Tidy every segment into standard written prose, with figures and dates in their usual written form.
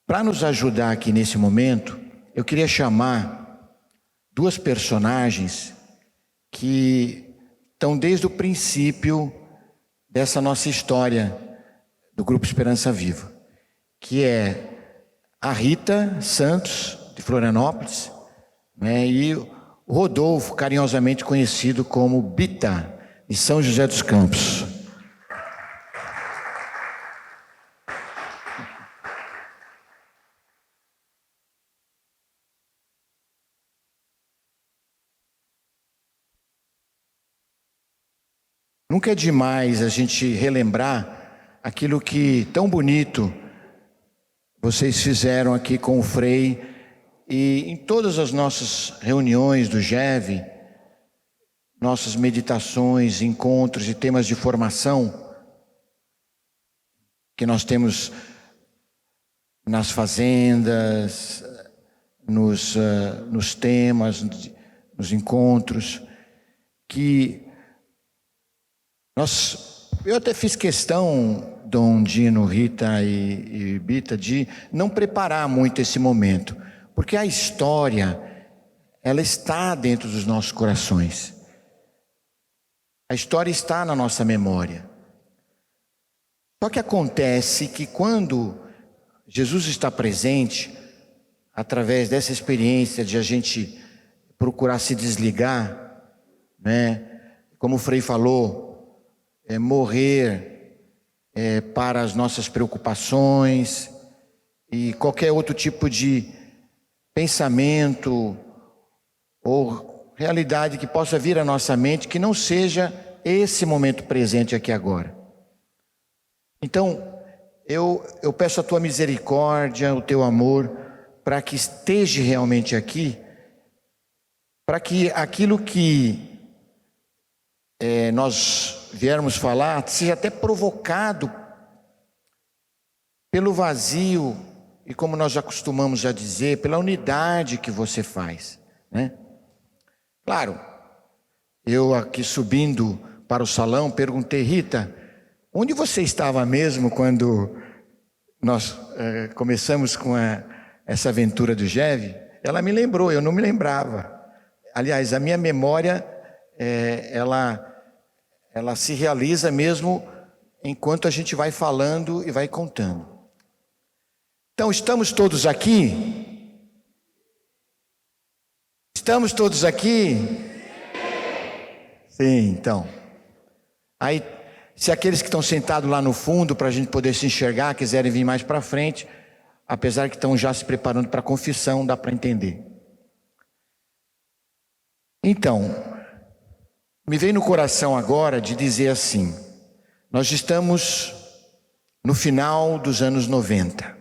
Para nos ajudar aqui nesse momento, eu queria chamar duas personagens que estão desde o princípio dessa nossa história do Grupo Esperança Viva, que é a Rita Santos, de Florianópolis, né, e o Rodolfo, carinhosamente conhecido como Bita, de São José dos Campos. Nunca é demais a gente relembrar aquilo que tão bonito vocês fizeram aqui com o Frei e em todas as nossas reuniões do GEV, nossas meditações, encontros e temas de formação que nós temos nas fazendas, nos temas, nos encontros, que eu até fiz questão, Dom Dino, Rita e Bita, de não preparar muito esse momento, porque a história, ela está dentro dos nossos corações. A história está na nossa memória. Só que acontece que quando Jesus está presente, através dessa experiência de a gente procurar se desligar, né? Como o Frei falou, morrer para as nossas preocupações e qualquer outro tipo de pensamento ou realidade que possa vir à nossa mente que não seja esse momento presente aqui agora. Então, eu peço a tua misericórdia, o teu amor, para que esteja realmente aqui, para que aquilo que nós viermos falar seja até provocado pelo vazio e, como nós já costumamos dizer, pela unidade que você faz, né? Claro, eu aqui subindo para o salão perguntei: Rita, onde você estava mesmo quando nós começamos com essa aventura do GEV? Ela me lembrou, eu não me lembrava. Aliás, a minha memória, ela se realiza mesmo enquanto a gente vai falando e vai contando. Então, estamos todos aqui? Estamos todos aqui? Sim, então. Aí, se aqueles que estão sentados lá no fundo, para a gente poder se enxergar, quiserem vir mais para frente, apesar que estão já se preparando para a confissão, dá para entender. Então, me veio no coração agora de dizer assim: nós estamos no final dos anos 90.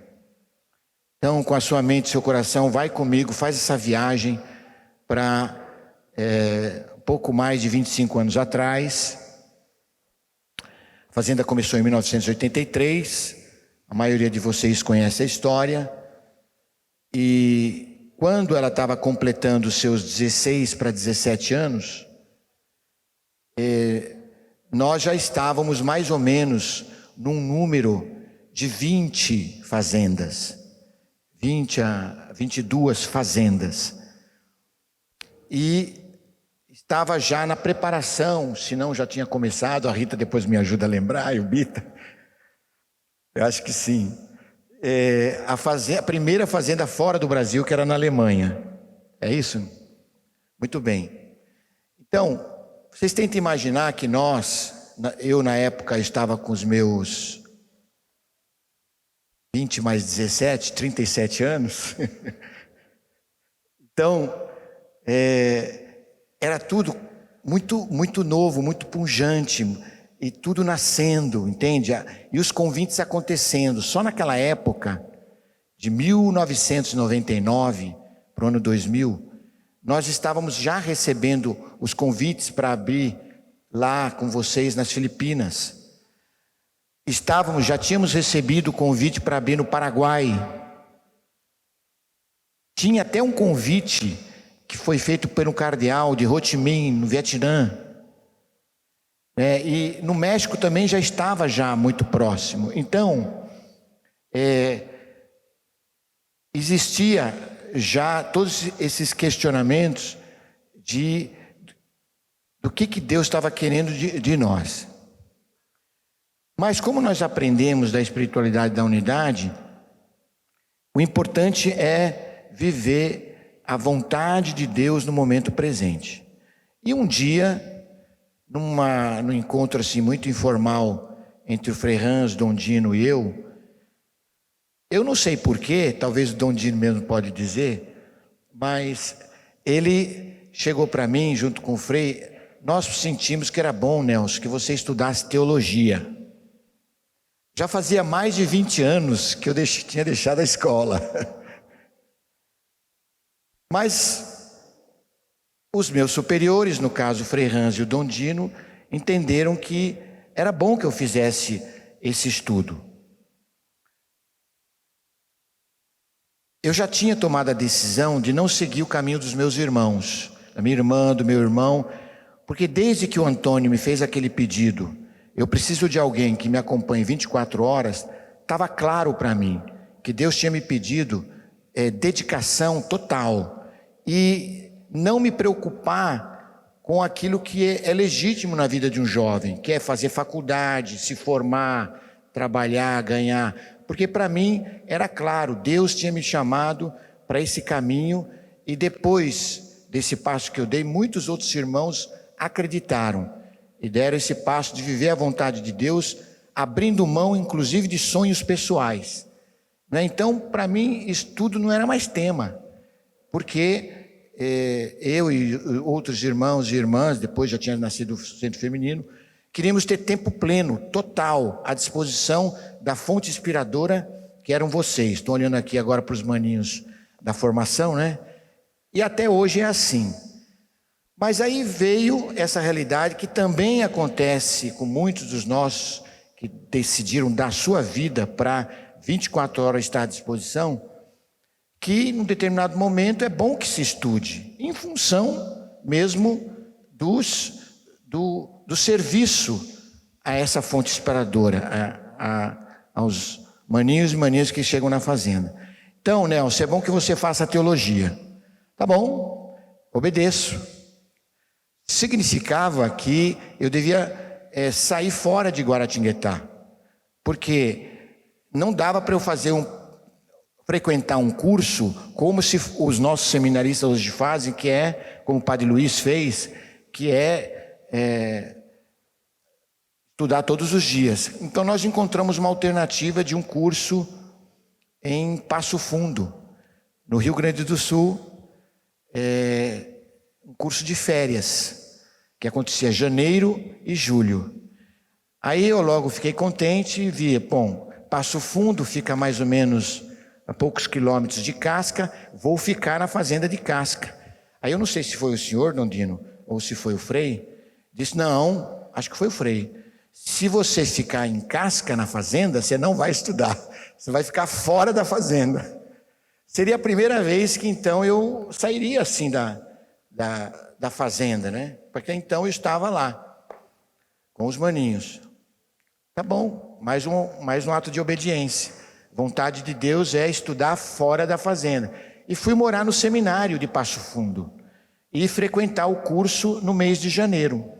Então, com a sua mente e seu coração, vai comigo, faz essa viagem para pouco mais de 25 anos atrás. A Fazenda começou em 1983, a maioria de vocês conhece a história. E quando ela estava completando seus 16 para 17 anos, nós já estávamos mais ou menos num número de 20 fazendas, 20 a 22 fazendas, e estava já na preparação, se não já tinha começado. A Rita depois me ajuda a lembrar, e o Bita, eu acho que sim, a primeira fazenda fora do Brasil, que era na Alemanha, é isso? Muito bem. Então, vocês tentem imaginar que eu na época estava com os meus 20 mais 17, 37 anos. Então, era tudo muito, muito novo, muito pujante, e tudo nascendo, entende? E os convites acontecendo. Só naquela época, de 1999 para o ano 2000, nós estávamos já recebendo os convites para abrir lá com vocês nas Filipinas. Já tínhamos recebido o convite para abrir no Paraguai. Tinha até um convite que foi feito pelo cardeal de Ho Chi Minh, no Vietnã. E no México também já estava muito próximo. Então, existia já todos esses questionamentos do que Deus estava querendo de nós. Mas como nós aprendemos da espiritualidade da unidade, o importante é viver a vontade de Deus no momento presente. E um dia, num encontro assim muito informal entre o Frei Hans, Dom Dino e eu não sei porquê, talvez o Dom Dino mesmo pode dizer, mas ele chegou para mim junto com o Frei. Nós sentimos que era bom, Nelson, que você estudasse teologia. Já fazia mais de 20 anos que eu tinha deixado a escola. Mas os meus superiores, no caso o Frei Hans e o Dom Dino, entenderam que era bom que eu fizesse esse estudo. Eu já tinha tomado a decisão de não seguir o caminho dos meus irmãos, da minha irmã, do meu irmão, porque desde que o Antônio me fez aquele pedido, eu preciso de alguém que me acompanhe 24 horas, estava claro para mim que Deus tinha me pedido dedicação total e não me preocupar com aquilo que é legítimo na vida de um jovem, que é fazer faculdade, se formar, trabalhar, ganhar. Porque para mim era claro, Deus tinha me chamado para esse caminho e depois desse passo que eu dei, muitos outros irmãos acreditaram e deram esse passo de viver a vontade de Deus, abrindo mão inclusive de sonhos pessoais. Então, para mim, isso tudo não era mais tema, porque eu e outros irmãos e irmãs, depois já tinha nascido o Centro Feminino, queríamos ter tempo pleno, total, à disposição da fonte inspiradora que eram vocês. Estou olhando aqui agora para os maninhos da formação, né? E até hoje é assim. Mas aí veio essa realidade que também acontece com muitos dos nossos que decidiram dar sua vida para 24 horas estar à disposição, que num determinado momento é bom que se estude, em função mesmo do serviço a essa fonte inspiradora, aos maninhos e maninhas que chegam na fazenda. Então, Nelson, é bom que você faça teologia. Tá bom, obedeço. Significava que eu devia sair fora de Guaratinguetá, porque não dava para eu frequentar um curso como se os nossos seminaristas hoje fazem, que é, como o Padre Luiz fez, que é estudar todos os dias. Então nós encontramos uma alternativa de um curso em Passo Fundo, no Rio Grande do Sul, um curso de férias, que acontecia janeiro e julho. Aí eu logo fiquei contente e vi, bom, Passo Fundo fica mais ou menos a poucos quilômetros de Casca, vou ficar na fazenda de Casca. Aí eu não sei se foi o senhor, Dom Dino, ou se foi o Frei, disse, não, acho que foi o Frei. Se você ficar em Casca na fazenda, você não vai estudar, você vai ficar fora da fazenda. Seria a primeira vez que então eu sairia assim da fazenda, né? Porque então eu estava lá, com os maninhos. Tá bom, mais um ato de obediência. Vontade de Deus é estudar fora da fazenda. E fui morar no seminário de Passo Fundo e frequentar o curso no mês de janeiro.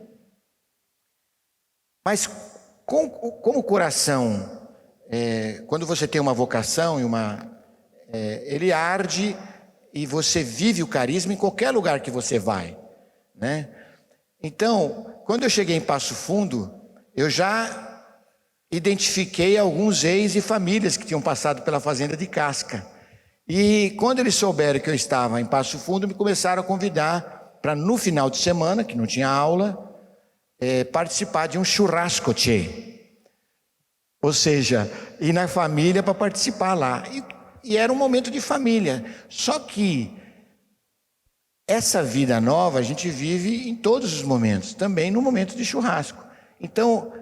Mas como o coração, quando você tem uma vocação ele arde e você vive o carisma em qualquer lugar que você vai, né? Então, quando eu cheguei em Passo Fundo, eu já identifiquei alguns ex e famílias que tinham passado pela fazenda de Casca. E quando eles souberam que eu estava em Passo Fundo, me começaram a convidar para no final de semana, que não tinha aula, participar de um churrasco, ou seja, ir na família para participar lá. E era um momento de família. Só que essa vida nova a gente vive em todos os momentos, também no momento de churrasco. Então,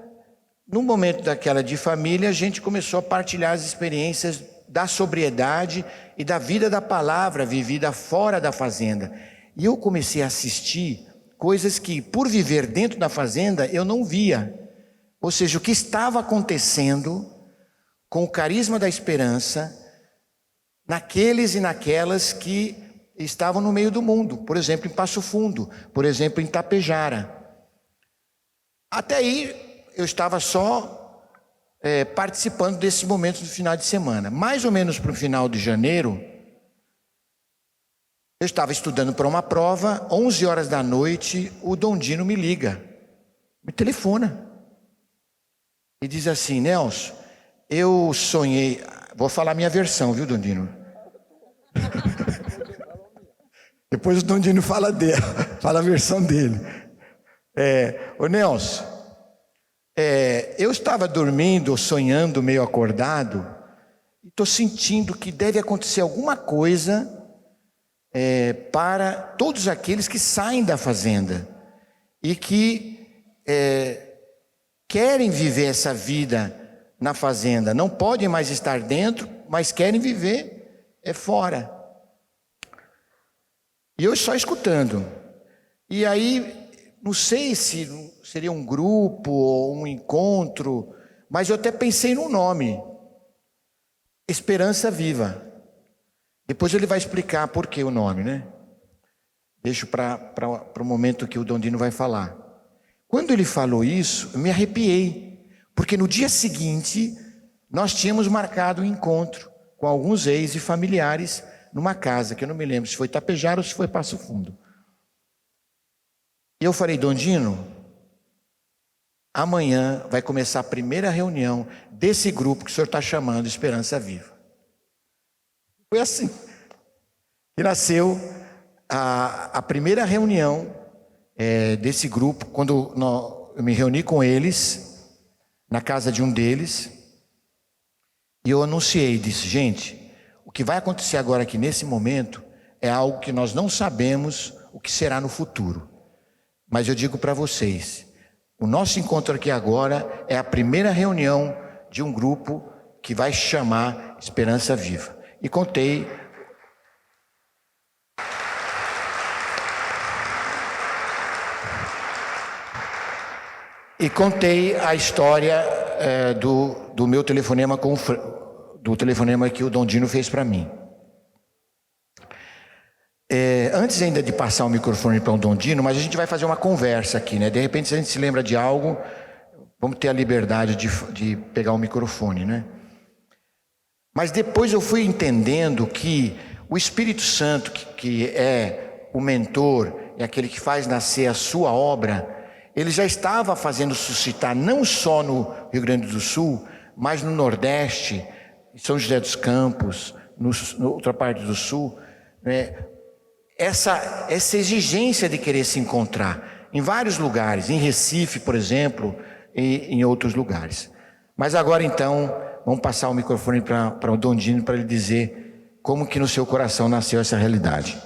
no momento daquela de família, a gente começou a partilhar as experiências da sobriedade e da vida da palavra vivida fora da fazenda. E eu comecei a assistir coisas que, por viver dentro da fazenda, eu não via. Ou seja, o que estava acontecendo com o carisma da esperança naqueles e naquelas que estavam no meio do mundo, por exemplo, em Passo Fundo, por exemplo, em Tapejara. Até aí eu estava só participando desses momentos do final de semana. Mais ou menos para o final de janeiro, eu estava estudando para uma prova, 11 horas da noite, o Dom Dino me liga, me telefona e diz assim: Nelson, eu sonhei, vou falar a minha versão, viu, Dom Dino? Depois o Dom Dino fala a versão dele. Ô Nelson, eu estava dormindo, sonhando, meio acordado, e estou sentindo que deve acontecer alguma coisa para todos aqueles que saem da fazenda e que querem viver essa vida na fazenda. Não podem mais estar dentro, mas querem viver fora. E eu só escutando. E aí, não sei se seria um grupo ou um encontro, mas eu até pensei no nome: Esperança Viva. Depois ele vai explicar por que o nome, né? Deixo para o momento que o Dom Dino vai falar. Quando ele falou isso, eu me arrepiei, porque no dia seguinte nós tínhamos marcado um encontro com alguns ex e familiares numa casa, que eu não me lembro se foi Tapejara ou se foi Passo Fundo. E eu falei: Dom Dino, amanhã vai começar a primeira reunião desse grupo que o senhor está chamando Esperança Viva. Foi assim que nasceu a primeira reunião desse grupo, quando eu me reuni com eles, na casa de um deles, e eu anunciei, disse: gente, o que vai acontecer agora aqui nesse momento é algo que nós não sabemos o que será no futuro. Mas eu digo para vocês, o nosso encontro aqui agora é a primeira reunião de um grupo que vai chamar Esperança Viva. E contei a história do meu telefonema do telefonema que o Dom Dino fez para mim. Antes ainda de passar o microfone para o Dom Dino, mas a gente vai fazer uma conversa aqui, né? De repente, se a gente se lembra de algo, vamos ter a liberdade de pegar o microfone, né? Mas depois eu fui entendendo que o Espírito Santo, que é o mentor, é aquele que faz nascer a sua obra, ele já estava fazendo suscitar, não só no Rio Grande do Sul, mas no Nordeste, em São José dos Campos, na outra parte do Sul, né? Essa exigência de querer se encontrar em vários lugares, em Recife, por exemplo, e em outros lugares. Mas agora então, vamos passar o microfone para o Dom Dino para ele dizer como que no seu coração nasceu essa realidade.